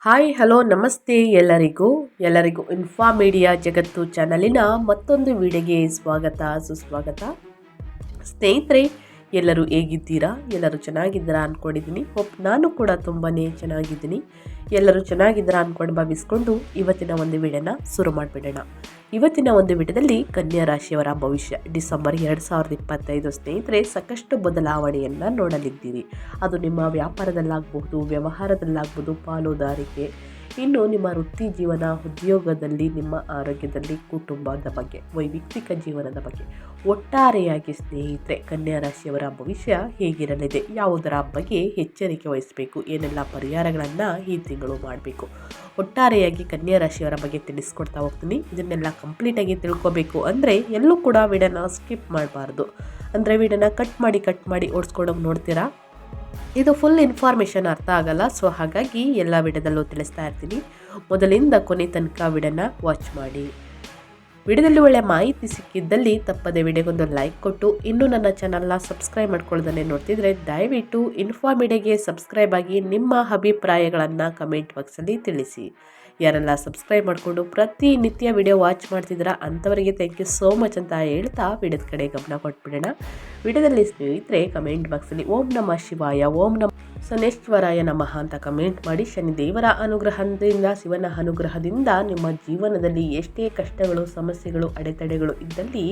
Hi hello ನಮಸ್ತೆ ಎಲ್ಲರಿಗೂ info media ಜಗತ್ತು ಚಾನಲಿನ ಮತ್ತೊಂದು ವಿಡಿಯೋಗೆ ಸ್ವಾಗತ ಸುಸ್ವಾಗತ. ಸ್ನೇಹಿತರೆ, ಎಲ್ಲರೂ ಹೇಗಿದ್ದೀರಾ? ಎಲ್ಲರೂ ಚೆನ್ನಾಗಿದ್ದೀರಾ ಅಂದ್ಕೊಂಡಿದ್ದೀನಿ. ನಾನು ಕೂಡ ತುಂಬಾ ಚೆನ್ನಾಗಿದ್ದೀನಿ. ಎಲ್ಲರೂ ಚೆನ್ನಾಗಿದ್ದೀರಾ ಅಂದ್ಕೊಂಡು ಭಾವಿಸ್ಕೊಂಡು ಇವತ್ತಿನ ಒಂದು ವಿಡಿಯೋನ ಶುರು ಮಾಡಿಬಿಡೋಣ. ಇವತ್ತಿನ ಒಂದು ವಿಡಿಯೋದಲ್ಲಿ ಕನ್ಯಾ ರಾಶಿಯವರ ಭವಿಷ್ಯ ಡಿಸೆಂಬರ್ 2025 ಸ್ನೇಹಿತರೆ ಸಾಕಷ್ಟು ಬದಲಾವಣೆಯನ್ನು ನೋಡಲಿದ್ದೀರಿ. ಅದು ನಿಮ್ಮ ವ್ಯಾಪಾರದಲ್ಲಾಗಬಹುದು, ವ್ಯವಹಾರದಲ್ಲಾಗ್ಬೋದು, ಪಾಲುದಾರಿಕೆ, ಇನ್ನು ನಿಮ್ಮ ವೃತ್ತಿ ಜೀವನ, ಉದ್ಯೋಗದಲ್ಲಿ, ನಿಮ್ಮ ಆರೋಗ್ಯದಲ್ಲಿ, ಕುಟುಂಬದ ಬಗ್ಗೆ, ವೈಯಕ್ತಿಕ ಜೀವನದ ಬಗ್ಗೆ ಒಟ್ಟಾರೆಯಾಗಿ ಸ್ನೇಹಿತರೆ ಕನ್ಯಾ ರಾಶಿಯವರ ಭವಿಷ್ಯ ಹೇಗಿರಲಿದೆ, ಯಾವುದರ ಬಗ್ಗೆ ಎಚ್ಚರಿಕೆ ವಹಿಸಬೇಕು, ಏನೆಲ್ಲ ಪರಿಹಾರಗಳನ್ನು ಈ ತಿಂಗಳು ಮಾಡಬೇಕು, ಒಟ್ಟಾರೆಯಾಗಿ ಕನ್ಯಾ ರಾಶಿಯವರ ಬಗ್ಗೆ ತಿಳಿಸ್ಕೊಡ್ತಾ ಹೋಗ್ತೀನಿ. ಇದನ್ನೆಲ್ಲ ಕಂಪ್ಲೀಟಾಗಿ ತಿಳ್ಕೊಬೇಕು ಅಂದರೆ ಎಲ್ಲೂ ಕೂಡ ವಿಡಿಯೋನ ಸ್ಕಿಪ್ ಮಾಡಬಾರ್ದು. ಅಂದರೆ ವಿಡಿಯೋನ ಕಟ್ ಮಾಡಿ ಓಡಿಸ್ಕೊಂಡೋಗಿ ನೋಡ್ತೀರಾ, ಇದು ಫುಲ್ ಇನ್ಫಾರ್ಮೇಷನ್ ಅರ್ಥ ಆಗಲ್ಲ. ಸೊ ಹಾಗಾಗಿ ಎಲ್ಲ ವಿಡಿಯೋದಲ್ಲೂ ತಿಳಿಸ್ತಾ ಇರ್ತೀನಿ. ಮೊದಲಿಂದ ಕೊನೆ ತನಕ ವಿಡಿಯೋನ ವಾಚ್ ಮಾಡಿ. ವಿಡಿಯೋದಲ್ಲಿ ಒಳ್ಳೆ ಮಾಹಿತಿ ಸಿಕ್ಕಿದ್ದಲ್ಲಿ ತಪ್ಪದೆ ವಿಡಿಯೋಗೊಂದು ಲೈಕ್ ಕೊಟ್ಟು, ಇನ್ನೂ ನನ್ನ ಚಾನಲ್ನ ಸಬ್ಸ್ಕ್ರೈಬ್ ಮಾಡ್ಕೊಳ್ಳೋದನ್ನೇ ನೋಡ್ತಿದ್ರೆ ದಯವಿಟ್ಟು ಇನ್ಫಾ ಮೀಡಿಯಾಗೆ ಸಬ್ಸ್ಕ್ರೈಬ್ ಆಗಿ ನಿಮ್ಮ ಅಭಿಪ್ರಾಯಗಳನ್ನು ಕಮೆಂಟ್ ಬಾಕ್ಸಲ್ಲಿ ತಿಳಿಸಿ. ಯಾರೆಲ್ಲ ಸಬ್ಸ್ಕ್ರೈಬ್ ಮಾಡಿಕೊಂಡು ಪ್ರತಿನಿತ್ಯ ವಿಡಿಯೋ ವಾಚ್ ಮಾಡ್ತಿದ್ದೀರಾ ಅಂಥವರಿಗೆ ಥ್ಯಾಂಕ್ ಯು ಸೋ ಮಚ್ ಅಂತ ಹೇಳ್ತಾ ವಿಡಿಯೋದ ಕಡೆ ಗಮನ ಕೊಟ್ಬಿಡೋಣ. ವಿಡಿಯೋದಲ್ಲಿ ಸ್ನೇಹಿತರೆ ಕಮೆಂಟ್ ಬಾಕ್ಸಲ್ಲಿ ಓಂ ನಮಃ ಶಿವಾಯ, ಓಂ ನಮಃ ಶನೇಶ್ವರಾಯ ನಮಃ ಅಂತ ಕಮೆಂಟ್ ಮಾಡಿ. ಶನಿದೇವರ ಅನುಗ್ರಹದಿಂದ, ಶಿವನ ಅನುಗ್ರಹದಿಂದ ನಿಮ್ಮ ಜೀವನದಲ್ಲಿ ಎಷ್ಟೇ ಕಷ್ಟಗಳು, ಸಮಸ್ಯೆಗಳು, ಅಡೆತಡೆಗಳು ಇದ್ದಲ್ಲಿ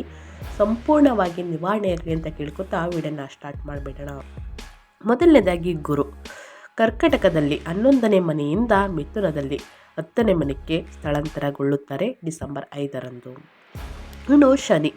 ಸಂಪೂರ್ಣವಾಗಿ ನಿವಾರಣೆಯಾಗಲಿ ಅಂತ ಕೇಳ್ಕೊತಾ ವಿಡಿಯೋನ ಸ್ಟಾರ್ಟ್ ಮಾಡಿಬಿಡೋಣ. ಮೊದಲನೇದಾಗಿ ಗುರು ಕರ್ಕಟಕದಲ್ಲಿ 11ನೇ ಮನೆಯಿಂದ ಮಿಥುನದಲ್ಲಿ 10ನೇ ಮನೆಗೆ ಸ್ಥಳಾಂತರಗೊಳ್ಳುತ್ತಾರೆ ಡಿಸೆಂಬರ್ 5ರಂದು. ಇನ್ನು ಶನಿ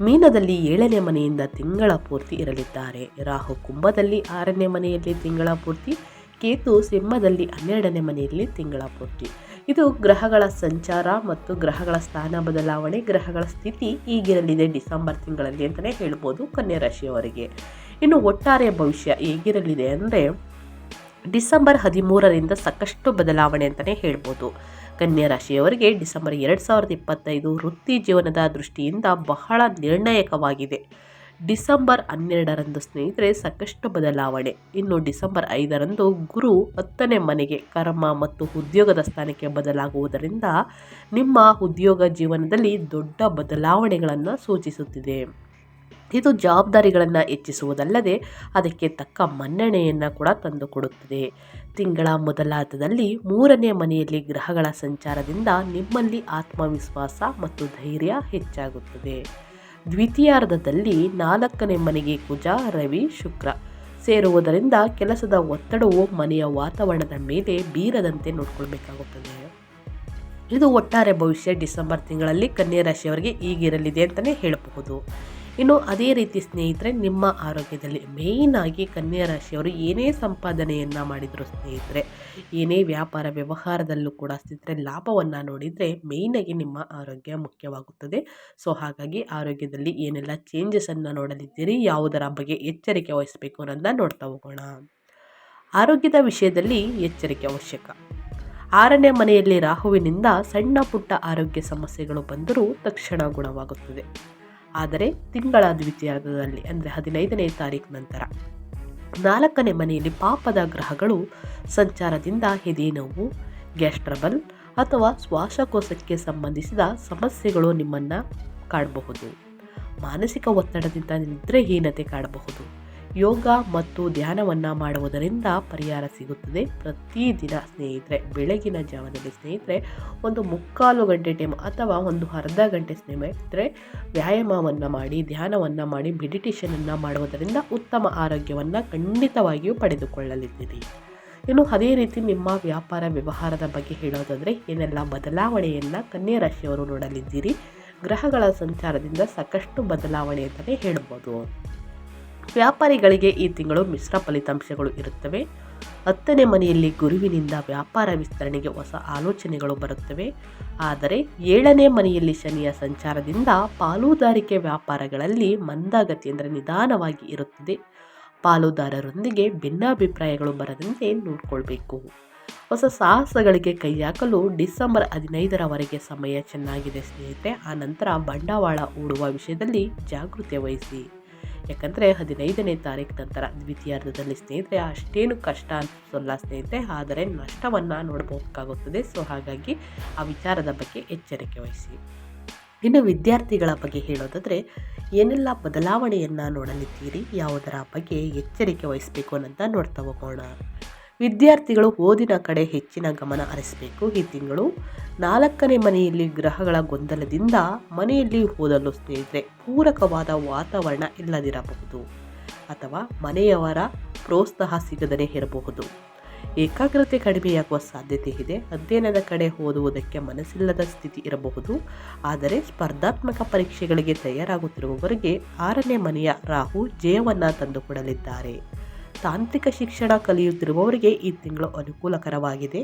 ಮೀನದಲ್ಲಿ 7ನೇ ಮನೆಯಿಂದ ತಿಂಗಳ ಪೂರ್ತಿ ಇರಲಿದ್ದಾರೆ. ರಾಹು ಕುಂಭದಲ್ಲಿ 6ನೇ ಮನೆಯಲ್ಲಿ ತಿಂಗಳ ಪೂರ್ತಿ, ಕೇತು ಸಿಂಹದಲ್ಲಿ 12ನೇ ಮನೆಯಲ್ಲಿ ತಿಂಗಳ ಪೂರ್ತಿ. ಇದು ಗ್ರಹಗಳ ಸಂಚಾರ ಮತ್ತು ಗ್ರಹಗಳ ಸ್ಥಾನ ಬದಲಾವಣೆ, ಗ್ರಹಗಳ ಸ್ಥಿತಿ ಹೀಗಿರಲಿದೆ ಡಿಸೆಂಬರ್ ತಿಂಗಳಲ್ಲಿ ಅಂತಲೇ ಹೇಳ್ಬೋದು ಕನ್ಯಾ ರಾಶಿಯವರಿಗೆ. ಇನ್ನು ಒಟ್ಟಾರೆ ಭವಿಷ್ಯ ಹೇಗಿರಲಿದೆ ಅಂದರೆ ಡಿಸೆಂಬರ್ 13ರಿಂದ ಸಾಕಷ್ಟು ಬದಲಾವಣೆ ಅಂತಲೇ ಹೇಳ್ಬೋದು. ಕನ್ಯಾ ರಾಶಿಯವರಿಗೆ ಡಿಸೆಂಬರ್ 2025 ವೃತ್ತಿ ಜೀವನದ ದೃಷ್ಟಿಯಿಂದ ಬಹಳ ನಿರ್ಣಾಯಕವಾಗಿದೆ. ಡಿಸೆಂಬರ್ 12ರಂದು ಸ್ನೇಹಿತರೆ ಸಾಕಷ್ಟು ಬದಲಾವಣೆ. ಇನ್ನು ಡಿಸೆಂಬರ್ 5ರಂದು ಗುರು 10ನೇ ಮನೆಗೆ ಕರ್ಮ ಮತ್ತು ಉದ್ಯೋಗದ ಸ್ಥಾನಕ್ಕೆ ಬದಲಾಗುವುದರಿಂದ ನಿಮ್ಮ ಉದ್ಯೋಗ ಜೀವನದಲ್ಲಿ ದೊಡ್ಡ ಬದಲಾವಣೆಗಳನ್ನು ಸೂಚಿಸುತ್ತಿದೆ. ಇದು ಜವಾಬ್ದಾರಿಗಳನ್ನು ಹೆಚ್ಚಿಸುವುದಲ್ಲದೆ ಅದಕ್ಕೆ ತಕ್ಕ ಮನ್ನಣೆಯನ್ನು ಕೂಡ ತಂದುಕೊಡುತ್ತದೆ. ತಿಂಗಳ ಮೊದಲಾರ್ಧದಲ್ಲಿ 3ನೇ ಮನೆಯಲ್ಲಿ ಗ್ರಹಗಳ ಸಂಚಾರದಿಂದ ನಿಮ್ಮಲ್ಲಿ ಆತ್ಮವಿಶ್ವಾಸ ಮತ್ತು ಧೈರ್ಯ ಹೆಚ್ಚಾಗುತ್ತದೆ. ದ್ವಿತೀಯಾರ್ಧದಲ್ಲಿ 4ನೇ ಮನೆಗೆ ಕುಜ, ರವಿ, ಶುಕ್ರ ಸೇರುವುದರಿಂದ ಕೆಲಸದ ಒತ್ತಡವು ಮನೆಯ ವಾತಾವರಣದ ಮೇಲೆ ಬೀರದಂತೆ ನೋಡಿಕೊಳ್ಬೇಕಾಗುತ್ತದೆ. ಇದು ಒಟ್ಟಾರೆ ಭವಿಷ್ಯ ಡಿಸೆಂಬರ್ ತಿಂಗಳಲ್ಲಿ ಕನ್ಯಾ ರಾಶಿಯವರಿಗೆ ಹೀಗಿರಲಿದೆ ಅಂತಲೇ ಹೇಳಬಹುದು. ಇನ್ನು ಅದೇ ರೀತಿ ಸ್ನೇಹಿತರೆ ನಿಮ್ಮ ಆರೋಗ್ಯದಲ್ಲಿ ಮೇಯ್ನ್ ಆಗಿ ಕನ್ಯಾ ರಾಶಿಯವರು ಏನೇ ಸಂಪಾದನೆಯನ್ನು ಮಾಡಿದ್ರು ಸ್ನೇಹಿತರೆ, ಏನೇ ವ್ಯಾಪಾರ ವ್ಯವಹಾರದಲ್ಲೂ ಕೂಡ ಸ್ನೇಹಿತರೆ ಲಾಭವನ್ನು ನೋಡಿದರೆ ಮೇಯ್ನಾಗಿ ನಿಮ್ಮ ಆರೋಗ್ಯ ಮುಖ್ಯವಾಗುತ್ತದೆ. ಸೊ ಹಾಗಾಗಿ ಆರೋಗ್ಯದಲ್ಲಿ ಏನೆಲ್ಲ ಚೇಂಜಸನ್ನು ನೋಡಲಿದ್ದೀರಿ, ಯಾವುದರ ಬಗ್ಗೆ ಎಚ್ಚರಿಕೆ ವಹಿಸಬೇಕು ಅನ್ನೋದನ್ನ ನೋಡ್ತಾ ಹೋಗೋಣ. ಆರೋಗ್ಯದ ವಿಷಯದಲ್ಲಿ ಎಚ್ಚರಿಕೆ ಅವಶ್ಯಕ. 6ನೇ ಮನೆಯಲ್ಲಿ ರಾಹುವಿನಿಂದ ಸಣ್ಣ ಪುಟ್ಟ ಆರೋಗ್ಯ ಸಮಸ್ಯೆಗಳು ಬಂದರೂ ತಕ್ಷಣ ಗುಣವಾಗುತ್ತದೆ. ಆದರೆ ತಿಂಗಳ ದ್ವಿತೀಯಾರ್ಧದಲ್ಲಿ ಅಂದರೆ 15ನೇ ತಾರೀಕು ನಂತರ 4ನೇ ಮನೆಯಲ್ಲಿ ಪಾಪದ ಗ್ರಹಗಳು ಸಂಚಾರದಿಂದ ಎದೆ ನೋವು, ಗ್ಯಾಸ್ ಟ್ರಬಲ್ ಅಥವಾ ಶ್ವಾಸಕೋಶಕ್ಕೆ ಸಂಬಂಧಿಸಿದ ಸಮಸ್ಯೆಗಳು ನಿಮ್ಮನ್ನು ಕಾಡಬಹುದು. ಮಾನಸಿಕ ಒತ್ತಡದಿಂದ ನಿದ್ರೆಹೀನತೆ ಕಾಡಬಹುದು. ಯೋಗ ಮತ್ತು ಧ್ಯಾನವನ್ನು ಮಾಡುವುದರಿಂದ ಪರಿಹಾರ ಸಿಗುತ್ತದೆ. ಪ್ರತಿದಿನ ಸ್ನೇಹಿತರೆ ಬೆಳಗಿನ ಜಾವದಲ್ಲಿ ಸ್ನೇಹಿತರೆ ಒಂದು 3/4 ಗಂಟೆ ಟೈಮ್ ಅಥವಾ ಒಂದು ಅರ್ಧ ಗಂಟೆ ಸ್ನೇಹಿತರೆ ವ್ಯಾಯಾಮವನ್ನು ಮಾಡಿ, ಧ್ಯಾನವನ್ನು ಮಾಡಿ, ಮೆಡಿಟೇಷನನ್ನು ಮಾಡುವುದರಿಂದ ಉತ್ತಮ ಆರೋಗ್ಯವನ್ನು ಖಂಡಿತವಾಗಿಯೂ ಪಡೆದುಕೊಳ್ಳಲಿದ್ದೀರಿ. ಇನ್ನು ಅದೇ ರೀತಿ ನಿಮ್ಮ ವ್ಯಾಪಾರ ವ್ಯವಹಾರದ ಬಗ್ಗೆ ಹೇಳೋದಾದರೆ ಏನೆಲ್ಲ ಬದಲಾವಣೆಯನ್ನು ಕನ್ಯಾ ರಾಶಿಯವರು ನೋಡಲಿದ್ದೀರಿ. ಗ್ರಹಗಳ ಸಂಚಾರದಿಂದ ಸಾಕಷ್ಟು ಬದಲಾವಣೆ ಅಂತಲೇ ಹೇಳ್ಬೋದು. ವ್ಯಾಪಾರಿಗಳಿಗೆ ಈ ತಿಂಗಳು ಮಿಶ್ರ ಫಲಿತಾಂಶಗಳು ಇರುತ್ತವೆ. 10ನೇ ಮನೆಯಲ್ಲಿ ಗುರುವಿನಿಂದ ವ್ಯಾಪಾರ ವಿಸ್ತರಣೆಗೆ ಹೊಸ ಆಲೋಚನೆಗಳು ಬರುತ್ತವೆ. ಆದರೆ 7ನೇ ಮನೆಯಲ್ಲಿ ಶನಿಯ ಸಂಚಾರದಿಂದ ಪಾಲುದಾರಿಕೆ ವ್ಯಾಪಾರಗಳಲ್ಲಿ ಮಂದಗತಿ ಅಂದರೆ ನಿಧಾನವಾಗಿ ಇರುತ್ತದೆ. ಪಾಲುದಾರರೊಂದಿಗೆ ಭಿನ್ನಾಭಿಪ್ರಾಯಗಳು ಬರದಂತೆ ನೋಡಿಕೊಳ್ಬೇಕು. ಹೊಸ ಸಾಹಸಗಳಿಗೆ ಕೈ ಹಾಕಲು ಡಿಸೆಂಬರ್ 15ರವರೆಗೆ ಸಮಯ ಚೆನ್ನಾಗಿದೆ ಸ್ನೇಹಿತರೆ. ಆ ನಂತರ ಬಂಡವಾಳ ಹೂಡುವ ವಿಷಯದಲ್ಲಿ ಜಾಗೃತಿ ವಹಿಸಿ. ಯಾಕಂದರೆ 15ನೇ ತಾರೀಕು ನಂತರ ದ್ವಿತೀಯಾರ್ಧದಲ್ಲಿ ಸ್ನೇಹಿತರೆ ಅಷ್ಟೇನು ಕಷ್ಟ ಅನಿಸಲ್ಲ ಸ್ನೇಹಿತರೆ, ಆದರೆ ನಷ್ಟವನ್ನು ನೋಡಬೇಕಾಗುತ್ತದೆ. ಸೊ ಹಾಗಾಗಿ ಆ ವಿಚಾರದ ಬಗ್ಗೆ ಎಚ್ಚರಿಕೆ ವಹಿಸಿ. ಇನ್ನು ವಿದ್ಯಾರ್ಥಿಗಳ ಬಗ್ಗೆ ಹೇಳೋದಾದರೆ ಏನೆಲ್ಲ ಬದಲಾವಣೆಯನ್ನು ನೋಡಲಿದ್ದೀರಿ, ಯಾವುದರ ಬಗ್ಗೆ ಎಚ್ಚರಿಕೆ ವಹಿಸಬೇಕು ಅನ್ನೋದನ್ನ ನೋಡ್ತಾ ಹೋಗೋಣ. ವಿದ್ಯಾರ್ಥಿಗಳು ಓದಿನ ಕಡೆ ಹೆಚ್ಚಿನ ಗಮನ ಹರಿಸಬೇಕು. ಈ ತಿಂಗಳು 4ನೇ ಮನೆಯಲ್ಲಿ ಗ್ರಹಗಳ ಗೊಂದಲದಿಂದ ಮನೆಯಲ್ಲಿ ಓದಲು ಸ್ನೇಹಿತರೆ ಪೂರಕವಾದ ವಾತಾವರಣ ಇಲ್ಲದಿರಬಹುದು ಅಥವಾ ಮನೆಯವರ ಪ್ರೋತ್ಸಾಹ ಸಿಗದೇ ಇರಬಹುದು. ಏಕಾಗ್ರತೆ ಕಡಿಮೆಯಾಗುವ ಸಾಧ್ಯತೆ ಇದೆ. ಅಧ್ಯಯನದ ಕಡೆ ಓದುವುದಕ್ಕೆ ಮನಸ್ಸಿಲ್ಲದ ಸ್ಥಿತಿ ಇರಬಹುದು. ಆದರೆ ಸ್ಪರ್ಧಾತ್ಮಕ ಪರೀಕ್ಷೆಗಳಿಗೆ ತಯಾರಾಗುತ್ತಿರುವವರಿಗೆ 6ನೇ ಮನೆಯ ರಾಹು ಜಯವನ್ನು ತಂದುಕೊಡಲಿದ್ದಾರೆ. ತಾಂತ್ರಿಕ ಶಿಕ್ಷಣ ಕಲಿಯುತ್ತಿರುವವರಿಗೆ ಈ ತಿಂಗಳು ಅನುಕೂಲಕರವಾಗಿದೆ.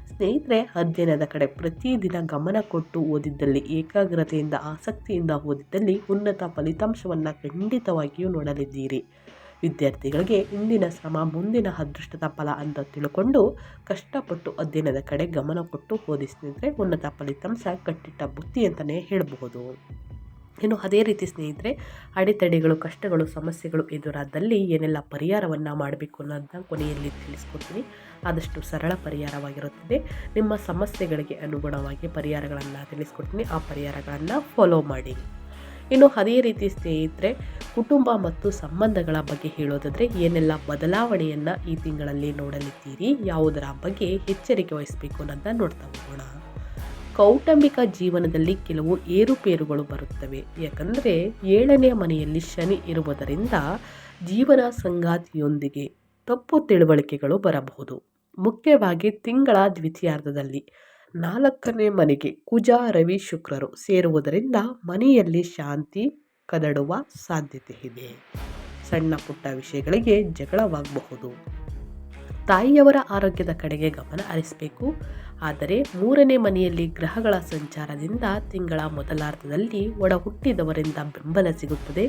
ಸ್ನೇಹಿತರೆ, ಅಧ್ಯಯನದ ಕಡೆ ಪ್ರತಿದಿನ ಗಮನ ಕೊಟ್ಟು ಓದಿದ್ದಲ್ಲಿ, ಏಕಾಗ್ರತೆಯಿಂದ ಆಸಕ್ತಿಯಿಂದ ಓದಿದ್ದಲ್ಲಿ ಉನ್ನತ ಫಲಿತಾಂಶವನ್ನು ಖಂಡಿತವಾಗಿಯೂ ನೋಡಲಿದ್ದೀರಿ. ವಿದ್ಯಾರ್ಥಿಗಳಿಗೆ ಇಂದಿನ ಶ್ರಮ ಮುಂದಿನ ಅದೃಷ್ಟದ ಫಲ ಅಂತ ತಿಳ್ಕೊಂಡು ಕಷ್ಟಪಟ್ಟು ಅಧ್ಯಯನದ ಕಡೆ ಗಮನ ಕೊಟ್ಟು ಓದಿ ಸ್ನೇಹಿತರೆ ಉನ್ನತ ಫಲಿತಾಂಶ ಕಟ್ಟಿಟ್ಟ ಬುತ್ತಿ ಅಂತಲೇ ಹೇಳಬಹುದು. ಇನ್ನು ಅದೇ ರೀತಿ ಸ್ನೇಹಿತರೆ, ಅಡೆತಡೆಗಳು, ಕಷ್ಟಗಳು, ಸಮಸ್ಯೆಗಳು ಎದುರಾದಲ್ಲಿ ಏನೆಲ್ಲ ಪರಿಹಾರವನ್ನು ಮಾಡಬೇಕು ಅನ್ನೋದನ್ನ ಕೊನೆಯಲ್ಲಿ ತಿಳಿಸ್ಕೊಡ್ತೀನಿ. ಆದಷ್ಟು ಸರಳ ಪರಿಹಾರವಾಗಿರುತ್ತದೆ. ನಿಮ್ಮ ಸಮಸ್ಯೆಗಳಿಗೆ ಅನುಗುಣವಾಗಿ ಪರಿಹಾರಗಳನ್ನು ತಿಳಿಸ್ಕೊಡ್ತೀನಿ. ಆ ಪರಿಹಾರಗಳನ್ನು ಫಾಲೋ ಮಾಡಿ. ಇನ್ನು ಅದೇ ರೀತಿ ಸ್ನೇಹಿತರೆ, ಕುಟುಂಬ ಮತ್ತು ಸಂಬಂಧಗಳ ಬಗ್ಗೆ ಹೇಳೋದಾದರೆ ಏನೆಲ್ಲ ಬದಲಾವಣೆಯನ್ನು ಈ ತಿಂಗಳಲ್ಲಿ ನೋಡಲಿದ್ದೀರಿ, ಯಾವುದರ ಬಗ್ಗೆ ಎಚ್ಚರಿಕೆ ವಹಿಸಬೇಕು ಅನ್ನೋದನ್ನ ನೋಡ್ತಾ ಹೋಗೋಣ. ಕೌಟುಂಬಿಕ ಜೀವನದಲ್ಲಿ ಕೆಲವು ಏರುಪೇರುಗಳು ಬರುತ್ತವೆ. ಯಾಕಂದರೆ 7ನೇ ಮನೆಯಲ್ಲಿ ಶನಿ ಇರುವುದರಿಂದ ಜೀವನ ಸಂಗಾತಿಯೊಂದಿಗೆ ತಪ್ಪು ತಿಳುವಳಿಕೆಗಳು ಬರಬಹುದು. ಮುಖ್ಯವಾಗಿ ತಿಂಗಳ ದ್ವಿತೀಯಾರ್ಧದಲ್ಲಿ 4ನೇ ಮನೆಗೆ ಕುಜ, ರವಿ, ಶುಕ್ರರು ಸೇರುವುದರಿಂದ ಮನೆಯಲ್ಲಿ ಶಾಂತಿ ಕದಡುವ ಸಾಧ್ಯತೆ ಇದೆ. ಸಣ್ಣ ಪುಟ್ಟ ವಿಷಯಗಳಿಗೆ ಜಗಳವಾಗಬಹುದು. ತಾಯಿಯವರ ಆರೋಗ್ಯದ ಕಡೆಗೆ ಗಮನ ಹರಿಸಬೇಕು. ಆದರೆ 3ನೇ ಮನೆಯಲ್ಲಿ ಗ್ರಹಗಳ ಸಂಚಾರದಿಂದ ತಿಂಗಳ ಮೊದಲಾರ್ಧದಲ್ಲಿ ಒಡ ಹುಟ್ಟಿದವರಿಂದ ಬೆಂಬಲ ಸಿಗುತ್ತದೆ.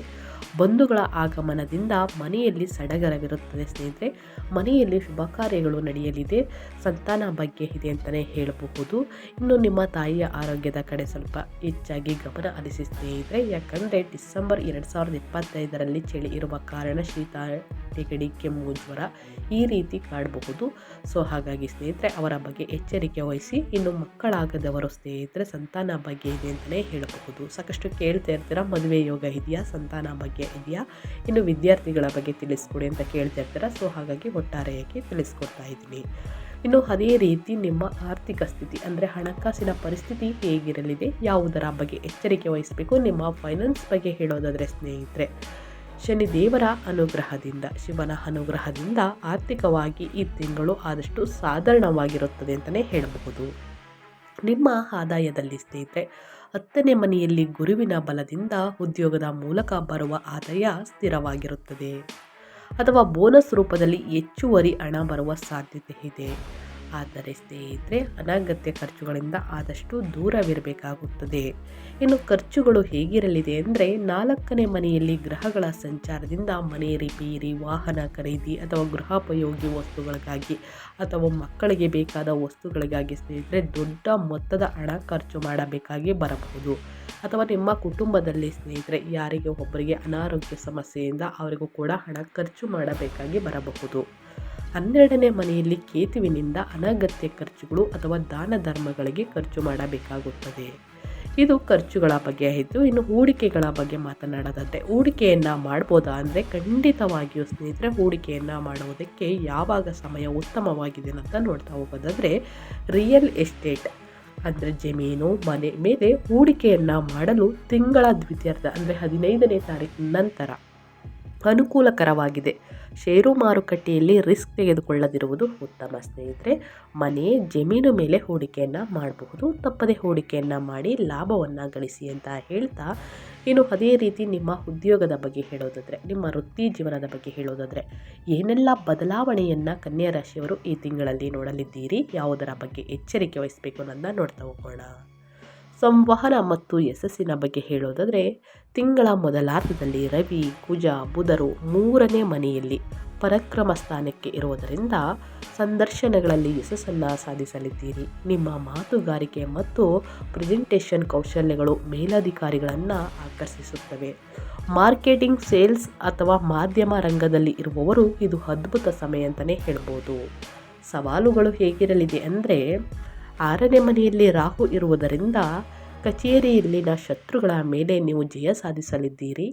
ಬಂಧುಗಳ ಆಗಮನದಿಂದ ಮನೆಯಲ್ಲಿ ಸಡಗರವಿರುತ್ತದೆ ಸ್ನೇಹಿತರೆ. ಮನೆಯಲ್ಲಿ ಶುಭ ಕಾರ್ಯಗಳು ನಡೆಯಲಿದೆ. ಸಂತಾನ ಬಗ್ಗೆ ಇದೆ ಅಂತಲೇ ಹೇಳಬಹುದು. ಇನ್ನು ನಿಮ್ಮ ತಾಯಿಯ ಆರೋಗ್ಯದ ಕಡೆ ಸ್ವಲ್ಪ ಹೆಚ್ಚಾಗಿ ಗಮನ ಹರಿಸಿ ಸ್ನೇಹಿತರೆ. ಯಾಕಂದರೆ ಡಿಸೆಂಬರ್ 2025ರಲ್ಲಿ ಚಳಿ ಇರುವ ಕಾರಣ ಶೀತ, ನೆಗಡಿ, ಕೆಮ್ಮು, ಜ್ವರ ಈ ರೀತಿ ಕಾಡಬಹುದು. ಸೊ ಹಾಗಾಗಿ ಸ್ನೇಹಿತರೆ ಅವರ ಬಗ್ಗೆ ಎಚ್ಚರಿಕೆ ವಹಿಸಿ. ಇನ್ನು ಮಕ್ಕಳಾಗದವರು ಸ್ನೇಹಿತರೆ ಸಂತಾನ ಬಗ್ಗೆ ಇದೆ ಅಂತಲೇ ಹೇಳಬಹುದು. ಸಾಕಷ್ಟು ಕೇಳ್ತಾ ಇರ್ತೀರಾ, ಮದುವೆ ಯೋಗ ಇದೆಯಾ, ಸಂತಾನ ಬಗ್ಗೆ ಇದೆಯಾ, ಇನ್ನು ವಿದ್ಯಾರ್ಥಿಗಳ ಬಗ್ಗೆ ತಿಳಿಸ್ಕೊಡಿ ಅಂತ ಕೇಳ್ತಾ ಇರ್ತೀರಾ. ಸೊ ಹಾಗಾಗಿ ಒಟ್ಟಾರೆಯಾಗಿ ತಿಳಿಸ್ಕೊಡ್ತಾ ಇದ್ದೀನಿ. ಇನ್ನು ಅದೇ ರೀತಿ ನಿಮ್ಮ ಆರ್ಥಿಕ ಸ್ಥಿತಿ ಅಂದರೆ ಹಣಕಾಸಿನ ಪರಿಸ್ಥಿತಿ ಹೇಗಿರಲಿದೆ, ಯಾವುದರ ಬಗ್ಗೆ ಎಚ್ಚರಿಕೆ ವಹಿಸಬೇಕು. ನಿಮ್ಮ ಫೈನಾನ್ಸ್ ಬಗ್ಗೆ ಹೇಳೋದಾದರೆ ಸ್ನೇಹಿತರೆ, ಶನಿ ದೇವರ ಅನುಗ್ರಹದಿಂದ, ಶಿವನ ಅನುಗ್ರಹದಿಂದ ಆರ್ಥಿಕವಾಗಿ ಈ ತಿಂಗಳು ಆದಷ್ಟು ಸಾಧಾರಣವಾಗಿರುತ್ತದೆ ಅಂತಲೇ ಹೇಳಬಹುದು. ನಿಮ್ಮ ಆದಾಯದಲ್ಲಿ ಸ್ನೇಹಿತರೆ 10ನೇ ಮನೆಯಲ್ಲಿ ಗುರುವಿನ ಬಲದಿಂದ ಉದ್ಯೋಗದ ಮೂಲಕ ಬರುವ ಆದಾಯ ಸ್ಥಿರವಾಗಿರುತ್ತದೆ ಅಥವಾ ಬೋನಸ್ ರೂಪದಲ್ಲಿ ಹೆಚ್ಚುವರಿ ಹಣ ಬರುವ ಸಾಧ್ಯತೆ ಇದೆ. ಆದರೆ ಸ್ನೇಹಿತರೆ ಅನಗತ್ಯ ಖರ್ಚುಗಳಿಂದ ಆದಷ್ಟು ದೂರವಿರಬೇಕಾಗುತ್ತದೆ. ಇನ್ನು ಖರ್ಚುಗಳು ಹೇಗಿರಲಿದೆ ಅಂದರೆ 4ನೇ ಮನೆಯಲ್ಲಿ ಗ್ರಹಗಳ ಸಂಚಾರದಿಂದ ಮನೆ ರಿಪೇರಿ, ವಾಹನ ಖರೀದಿ ಅಥವಾ ಗೃಹೋಪಯೋಗಿ ವಸ್ತುಗಳಿಗಾಗಿ ಅಥವಾ ಮಕ್ಕಳಿಗೆ ಬೇಕಾದ ವಸ್ತುಗಳಿಗಾಗಿ ಸ್ನೇಹಿತರೆ ದೊಡ್ಡ ಮೊತ್ತದ ಹಣ ಖರ್ಚು ಮಾಡಬೇಕಾಗಿ ಬರಬಹುದು. ಅಥವಾ ನಿಮ್ಮ ಕುಟುಂಬದಲ್ಲಿ ಸ್ನೇಹಿತರೆ ಯಾರಿಗೆ ಒಬ್ಬರಿಗೆ ಅನಾರೋಗ್ಯ ಸಮಸ್ಯೆಯಿಂದ ಅವರಿಗೂ ಕೂಡ ಹಣ ಖರ್ಚು ಮಾಡಬೇಕಾಗಿ ಬರಬಹುದು. 12ನೇ ಮನೆಯಲ್ಲಿ ಕೇತುವಿನಿಂದ ಅನಗತ್ಯ ಖರ್ಚುಗಳು ಅಥವಾ ದಾನ ಧರ್ಮಗಳಿಗೆ ಖರ್ಚು ಮಾಡಬೇಕಾಗುತ್ತದೆ. ಇದು ಖರ್ಚುಗಳ ಬಗ್ಗೆ ಆಯಿತು. ಇನ್ನು ಹೂಡಿಕೆಗಳ ಬಗ್ಗೆ ಮಾತನಾಡೋದಾದರೆ ಹೂಡಿಕೆಯನ್ನು ಮಾಡ್ಬೋದಾ ಅಂದರೆ ಖಂಡಿತವಾಗಿಯೂ ಸ್ನೇಹಿತರೆ ಹೂಡಿಕೆಯನ್ನು ಮಾಡುವುದಕ್ಕೆ ಯಾವಾಗ ಸಮಯ ಉತ್ತಮವಾಗಿದೆ ಅಂತ ನೋಡ್ತಾ ಹೋಗೋದಾದರೆ ರಿಯಲ್ ಎಸ್ಟೇಟ್ ಅಂದರೆ ಜಮೀನು, ಮನೆ ಮೇಲೆ ಹೂಡಿಕೆಯನ್ನು ಮಾಡಲು ತಿಂಗಳ ದ್ವಿತೀಯಾರ್ಧ ಅಂದರೆ 15ನೇ ತಾರೀಕು ನಂತರ ಅನುಕೂಲಕರವಾಗಿದೆ. ಷೇರು ಮಾರುಕಟ್ಟೆಯಲ್ಲಿ ರಿಸ್ಕ್ ತೆಗೆದುಕೊಳ್ಳದಿರುವುದು ಉತ್ತಮ ಸ್ನೇಹಿತರೆ. ಮನೆ, ಜಮೀನು ಮೇಲೆ ಹೂಡಿಕೆಯನ್ನು ಮಾಡಬಹುದು. ತಪ್ಪದೆ ಹೂಡಿಕೆಯನ್ನು ಮಾಡಿ ಲಾಭವನ್ನು ಗಳಿಸಿ ಅಂತ ಹೇಳ್ತಾ, ಇನ್ನು ಅದೇ ರೀತಿ ನಿಮ್ಮ ಉದ್ಯೋಗದ ಬಗ್ಗೆ ಹೇಳೋದಾದರೆ, ನಿಮ್ಮ ವೃತ್ತಿ ಜೀವನದ ಬಗ್ಗೆ ಹೇಳೋದಾದರೆ ಏನೆಲ್ಲ ಬದಲಾವಣೆಯನ್ನು ಕನ್ಯಾ ರಾಶಿಯವರು ಈ ತಿಂಗಳಲ್ಲಿ ನೋಡಲಿದ್ದೀರಿ, ಯಾವುದರ ಬಗ್ಗೆ ಎಚ್ಚರಿಕೆ ವಹಿಸಬೇಕು ಅನ್ನೋದನ್ನ ನೋಡ್ತಾ ಹೋಗೋಣ. ಸಂವಹನ ಮತ್ತು ಯಶಸ್ಸಿನ ಬಗ್ಗೆ ಹೇಳೋದಾದರೆ ತಿಂಗಳ ಮೊದಲಾರ್ಧದಲ್ಲಿ ರವಿ, ಕುಜ, ಬುಧರು 3ನೇ ಮನೆಯಲ್ಲಿ ಪರಾಕ್ರಮ ಸ್ಥಾನಕ್ಕೆ ಇರುವುದರಿಂದ ಸಂದರ್ಶನಗಳಲ್ಲಿ ಯಶಸ್ಸನ್ನು ಸಾಧಿಸಲಿದ್ದೀರಿ. ನಿಮ್ಮ ಮಾತುಗಾರಿಕೆ ಮತ್ತು ಪ್ರೆಸೆಂಟೇಷನ್ ಕೌಶಲ್ಯಗಳು ಮೇಲಧಿಕಾರಿಗಳನ್ನು ಆಕರ್ಷಿಸುತ್ತವೆ. ಮಾರ್ಕೆಟಿಂಗ್, ಸೇಲ್ಸ್ ಅಥವಾ ಮಾಧ್ಯಮ ರಂಗದಲ್ಲಿ ಇರುವವರು ಇದು ಅದ್ಭುತ ಸಮಯ ಅಂತಲೇ ಹೇಳ್ಬೋದು. ಸವಾಲುಗಳು ಹೇಗಿರಲಿದೆ ಅಂದರೆ 6ನೇ ಮನೆಯಲ್ಲಿ ರಾಹು ಇರುವುದರಿಂದ ಕಚೇರಿಯಲ್ಲಿನ ಶತ್ರುಗಳ ಮೇಲೆ ನೀವು ಜಯ ಸಾಧಿಸಲಿದ್ದೀರಿ.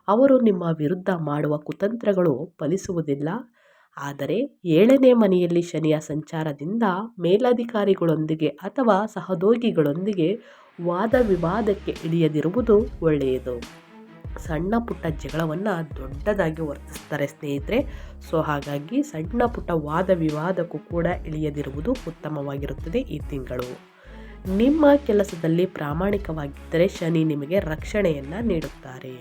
ಅವರು ನಿಮ್ಮ ವಿರುದ್ಧ ಮಾಡುವ ಕುತಂತ್ರಗಳು ಫಲಿಸುವುದಿಲ್ಲ. ಆದರೆ 7ನೇ ಮನೆಯಲ್ಲಿ ಶನಿಯ ಸಂಚಾರದಿಂದ ಮೇಲಧಿಕಾರಿಗಳೊಂದಿಗೆ ಅಥವಾ ಸಹೋದ್ಯೋಗಿಗಳೊಂದಿಗೆ ವಾದ ವಿವಾದಕ್ಕೆ ಇಳಿಯದಿರುವುದು ಒಳ್ಳೆಯದು. ಸಣ್ಣ ಪುಟ್ಟ ಜಗಳವನ್ನು ದೊಡ್ಡದಾಗಿ ವರ್ತಿಸ್ತಾರೆ ಸ್ನೇಹಿತರೆ. ಸೊ ಹಾಗಾಗಿ ಸಣ್ಣ ಪುಟ್ಟ ವಾದ ವಿವಾದಕ್ಕೂ ಕೂಡ ಇಳಿಯದಿರುವುದು ಉತ್ತಮವಾಗಿರುತ್ತದೆ ಈ ತಿಂಗಳು. ನಿಮ್ಮ ಕೆಲಸದಲ್ಲಿ ಪ್ರಾಮಾಣಿಕವಾಗಿದ್ದರೆ ಶನಿ ನಿಮಗೆ ರಕ್ಷಣೆಯನ್ನು ನೀಡುತ್ತಾರೆ.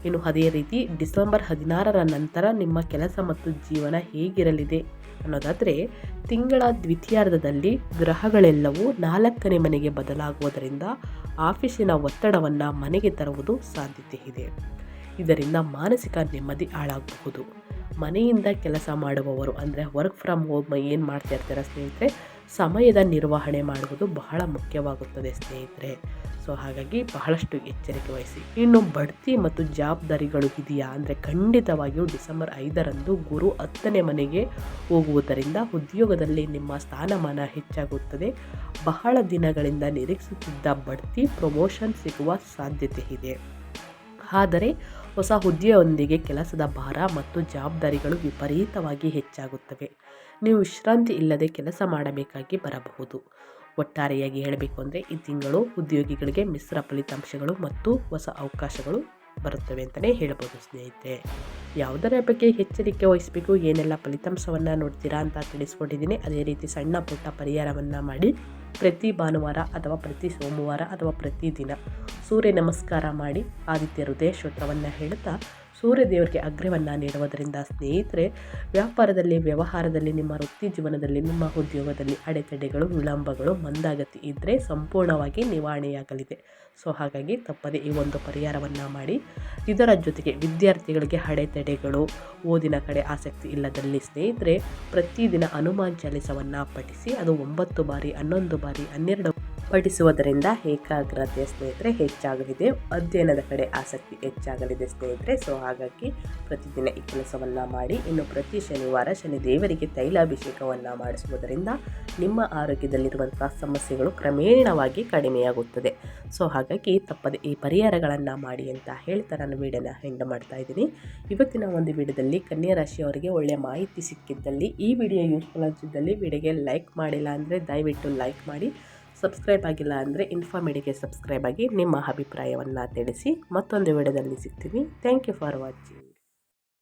ಇನ್ನು ಅದೇ ರೀತಿ ಡಿಸೆಂಬರ್ 16ರ ನಂತರ ನಿಮ್ಮ ಕೆಲಸ ಮತ್ತು ಜೀವನ ಹೇಗಿರಲಿದೆ ಅನ್ನೋದಾದರೆ, ತಿಂಗಳ ದ್ವಿತೀಯಾರ್ಧದಲ್ಲಿ ಗ್ರಹಗಳೆಲ್ಲವೂ 4ನೇ ಮನೆಗೆ ಬದಲಾಗುವುದರಿಂದ ಆಫೀಸಿನ ಒತ್ತಡವನ್ನು ಮನೆಗೆ ತರುವುದು ಸಾಧ್ಯತೆ ಇದೆ. ಇದರಿಂದ ಮಾನಸಿಕ ನೆಮ್ಮದಿ ಹಾಳಾಗಬಹುದು. ಮನೆಯಿಂದ ಕೆಲಸ ಮಾಡುವವರು ಅಂದರೆ ವರ್ಕ್ ಫ್ರಮ್ ಹೋಮ್ ಏನು ಮಾಡ್ತಾ ಇರ್ತಾರೆ ಸ್ನೇಹಿತರೆ, ಸಮಯದ ನಿರ್ವಹಣೆ ಮಾಡುವುದು ಬಹಳ ಮುಖ್ಯವಾಗುತ್ತದೆ ಸ್ನೇಹಿತರೆ. ಸೊ ಹಾಗಾಗಿ ಬಹಳಷ್ಟು ಎಚ್ಚರಿಕೆ ವಹಿಸಿ. ಇನ್ನು ಬಡ್ತಿ ಮತ್ತು ಜವಾಬ್ದಾರಿಗಳು ಇದೆಯಾ ಅಂದರೆ ಖಂಡಿತವಾಗಿಯೂ ಡಿಸೆಂಬರ್ 5ರಂದು ಗುರು 10ನೇ ಮನೆಗೆ ಹೋಗುವುದರಿಂದ ಉದ್ಯೋಗದಲ್ಲಿ ನಿಮ್ಮ ಸ್ಥಾನಮಾನ ಹೆಚ್ಚಾಗುತ್ತದೆ. ಬಹಳ ದಿನಗಳಿಂದ ನಿರೀಕ್ಷಿಸುತ್ತಿದ್ದ ಬಡ್ತಿ, ಪ್ರಮೋಷನ್ ಸಿಗುವ ಸಾಧ್ಯತೆ ಇದೆ. ಆದರೆ ಹೊಸ ಹುದ್ದೆಯೊಂದಿಗೆ ಕೆಲಸದ ಭಾರ ಮತ್ತು ಜವಾಬ್ದಾರಿಗಳು ವಿಪರೀತವಾಗಿ ಹೆಚ್ಚಾಗುತ್ತವೆ. ನೀವು ವಿಶ್ರಾಂತಿ ಇಲ್ಲದೆ ಕೆಲಸ ಮಾಡಬೇಕಾಗಿ ಬರಬಹುದು. ಒಟ್ಟಾರೆಯಾಗಿ ಹೇಳಬೇಕು ಅಂದರೆ ಈ ತಿಂಗಳು ಉದ್ಯೋಗಿಗಳಿಗೆ ಮಿಶ್ರ ಫಲಿತಾಂಶಗಳು ಮತ್ತು ಹೊಸ ಅವಕಾಶಗಳು ಬರುತ್ತವೆ ಅಂತಲೇ ಹೇಳ್ಬೋದು ಸ್ನೇಹಿತರೆ. ಯಾವುದರ ಬಗ್ಗೆ ಎಚ್ಚರಿಕೆ ವಹಿಸಬೇಕು, ಏನೆಲ್ಲ ಫಲಿತಾಂಶವನ್ನು ನೋಡ್ತೀರಾ ಅಂತ ತಿಳಿಸ್ಕೊಟ್ಟಿದ್ದೀನಿ. ಅದೇ ರೀತಿ ಸಣ್ಣ ಪುಟ್ಟ ಪರಿಹಾರವನ್ನು ಮಾಡಿ ಪ್ರತಿ ಭಾನುವಾರ ಅಥವಾ ಪ್ರತಿ ಸೋಮವಾರ ಅಥವಾ ಪ್ರತಿದಿನ ಸೂರ್ಯ ನಮಸ್ಕಾರ ಮಾಡಿ ಆದಿತ್ಯ ಹೃದಯ ಸ್ತೋತ್ರವನ್ನು ಹೇಳುತ್ತಾ ಸೂರ್ಯದೇವರಿಗೆ ಅಗ್ರವನ್ನು ನೀಡುವುದರಿಂದ ಸ್ನೇಹಿತರೆ ವ್ಯಾಪಾರದಲ್ಲಿ, ವ್ಯವಹಾರದಲ್ಲಿ, ನಿಮ್ಮ ವೃತ್ತಿ ಜೀವನದಲ್ಲಿ, ನಿಮ್ಮ ಉದ್ಯೋಗದಲ್ಲಿ ಅಡೆತಡೆಗಳು, ವಿಳಂಬಗಳು, ಮಂದಗತಿ ಇದ್ದರೆ ಸಂಪೂರ್ಣವಾಗಿ ನಿವಾರಣೆಯಾಗಲಿದೆ. ಸೊ ಹಾಗಾಗಿ ತಪ್ಪದೆ ಈ ಒಂದು ಪರಿಹಾರವನ್ನು ಮಾಡಿ. ಇದರ ಜೊತೆಗೆ ವಿದ್ಯಾರ್ಥಿಗಳಿಗೆ ಅಡೆತಡೆಗಳು, ಓದಿನ ಕಡೆ ಆಸಕ್ತಿ ಇಲ್ಲದಲ್ಲಿ ಸ್ನೇಹಿತರೆ ಪ್ರತಿದಿನ ಹನುಮಾನ್ ಚಾಲಿಸವನ್ನು ಪಠಿಸಿ. ಅದು 9 ಬಾರಿ, 11 ಬಾರಿ, 12 ಪಠಿಸುವುದರಿಂದ ಏಕಾಗ್ರತೆ ಸ್ನೇಹಿತರೆ ಹೆಚ್ಚಾಗಲಿದೆ. ಅಧ್ಯಯನದ ಕಡೆ ಆಸಕ್ತಿ ಹೆಚ್ಚಾಗಲಿದೆ ಸ್ನೇಹಿತರೆ. ಸೊ ಹಾಗಾಗಿ ಪ್ರತಿದಿನ ಈ ಕೆಲಸವನ್ನು ಮಾಡಿ. ಇನ್ನು ಪ್ರತಿ ಶನಿವಾರ ಶನಿ ದೇವರಿಗೆ ತೈಲಾಭಿಷೇಕವನ್ನು ಮಾಡಿಸುವುದರಿಂದ ನಿಮ್ಮ ಆರೋಗ್ಯದಲ್ಲಿರುವಂಥ ಸಮಸ್ಯೆಗಳು ಕ್ರಮೇಣವಾಗಿ ಕಡಿಮೆಯಾಗುತ್ತದೆ. ಸೊ ಹಾಗಾಗಿ ತಪ್ಪದೆ ಈ ಪರಿಹಾರಗಳನ್ನು ಮಾಡಿ ಅಂತ ಹೇಳ್ತಾ ನಾನು ವಿಡಿಯೋನ ಎಂಡ್ ಮಾಡ್ತಾ ಇದ್ದೀನಿ. ಇವತ್ತಿನ ಒಂದು ವಿಡಿಯೋದಲ್ಲಿ ಕನ್ಯಾ ರಾಶಿಯವರಿಗೆ ಒಳ್ಳೆಯ ಮಾಹಿತಿ ಸಿಕ್ಕಿದ್ದಲ್ಲಿ, ಈ ವಿಡಿಯೋ ಯೂಸ್ಫುಲ್ ಅನಿಸಿದ್ದಲ್ಲಿ ವಿಡಿಯೋಗೆ ಲೈಕ್ ಮಾಡಿಲ್ಲ ಅಂದರೆ ದಯವಿಟ್ಟು ಲೈಕ್ ಮಾಡಿ. ಸಬ್ಸ್ಕ್ರೈಬ್ ಆಗಿಲ್ಲ ಅಂದರೆ ಇನ್ಫಾಮೀಡಿಯಾಗೆ ಸಬ್ಸ್ಕ್ರೈಬ್ ಆಗಿ ನಿಮ್ಮ ಅಭಿಪ್ರಾಯವನ್ನು ತಿಳಿಸಿ. ಮತ್ತೊಂದು ವಿಡಿಯೋದಲ್ಲಿ ಸಿಗ್ತೀನಿ. Thank you for watching.